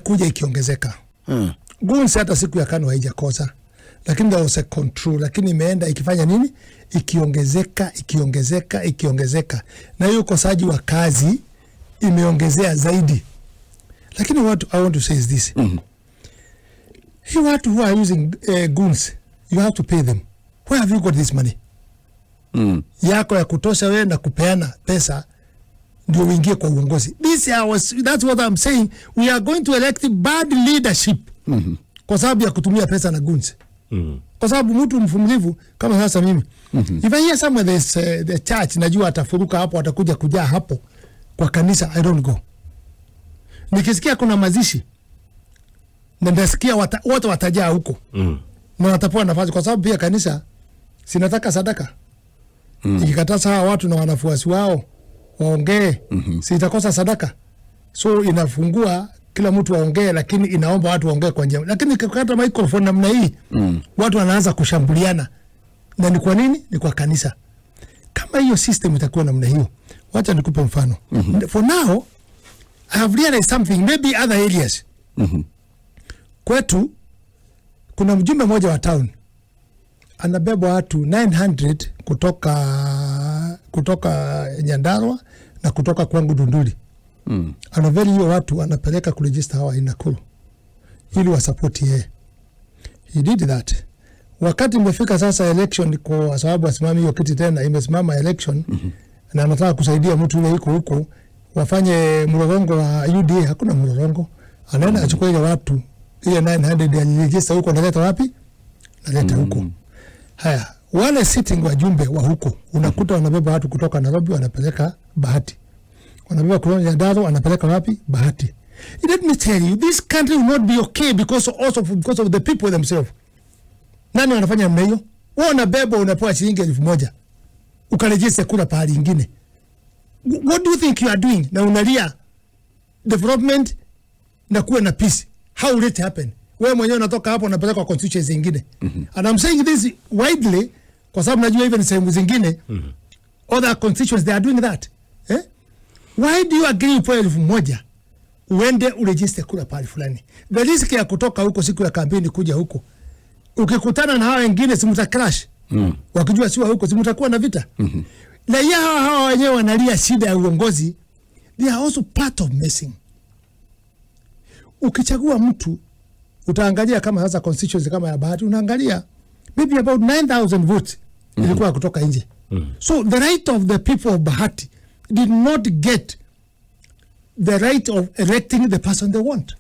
imekuja ikiongezeka. Guns hata siku ya KANU haijakosa. Lakini there was a control, lakini imeenda ikifanya nini? Ikiongezeka. Na hiyo ukosaji wa kazi imeongezea zaidi. Lakini what I want to say is this. Hii watu who are using guns, you have to pay them. Where have you got this money? Yako ya kutosha wewe na kupeana pesa ndio uingie kwa uongozi. That's what I'm saying. We are going to elect bad leadership. Kwa sababu ya kutumia pesa na guns. Kwa sababu mtu mvumilivu kama sasa mimi. If I hear somewhere there's the church, najua atafuruka hapo, atakuja kujaa hapo kwa kanisa, I don't go. Nikisikia kuna mazishi na ndasikia wote watajaa huko. Na watapewa nafasi kwa sababu pia kanisa sinataka sadaka. Ikikataza hawa watu na wanafuasi wao waongee, sitakosa sadaka. So inafungua kila mtu waongee, lakini inaomba watu waongee kwa njia. Lakini kukata microphone namna hii, watu wanaanza kushambuliana. Na ni kwa nini? Ni kwa kanisa. Kama hiyo system itakuwa namna hiyo, wacha nikupe mfano. For now, I have realized something, maybe other areas. Kwetu, kuna mjumbe mmoja wa town, anabeba watu 900 kutoka Nyandarua na kutoka kwangu Dunduli. Anaveli hiyo watu anapeleka kuregister hawa Nakuru ili wasapoti yeye. He did that. Wakati imefika sasa election, kwa sababu asimami hiyo kiti tena, imesimama election, na anataka kusaidia mtu yule yuko huko wafanye mlolongo wa UDA. Hakuna mlolongo. Anaenda achukua ile watu ile 900 aliregister huko, analeta wapi? Analeta huko. Haya, wale sitting wajumbe wa huko unakuta wanabeba watu kutoka Nairobi wanapeleka Bahati. Wanabeba kutoka Nyandarua wanapeleka wapi? Bahati. Let me tell you, this country will not be okay because of the people themselves. Nani wanafanya namna hiyo? Wewe unabeba unapewa shilingi 1000. Ukarejea kula pahali nyingine. What do you think you are doing? Na unalia development na kuwa na peace. How will it happen? Wewe mwenyewe unatoka hapo unapeleka kwa constituency zingine. And I'm saying this widely kwa sababu najua even sehemu zingine other constituencies they are doing that. Why do you agree for 1000 uende uregister kula pahali fulani? The risk ya kutoka huko siku ya kampeni kuja huko, ukikutana na hao wengine simuta crash. Wakijua siwa huko simutakuwa na vita. Na hawa wenyewe wanalia shida ya uongozi. They are also part of messing. Ukichagua mtu utaangalia kama sasa constituency kama ya Bahati, unaangalia maybe about 9,000 votes ilikuwa kutoka nje. So the right of the people of Bahati did not get the right of electing the person they want.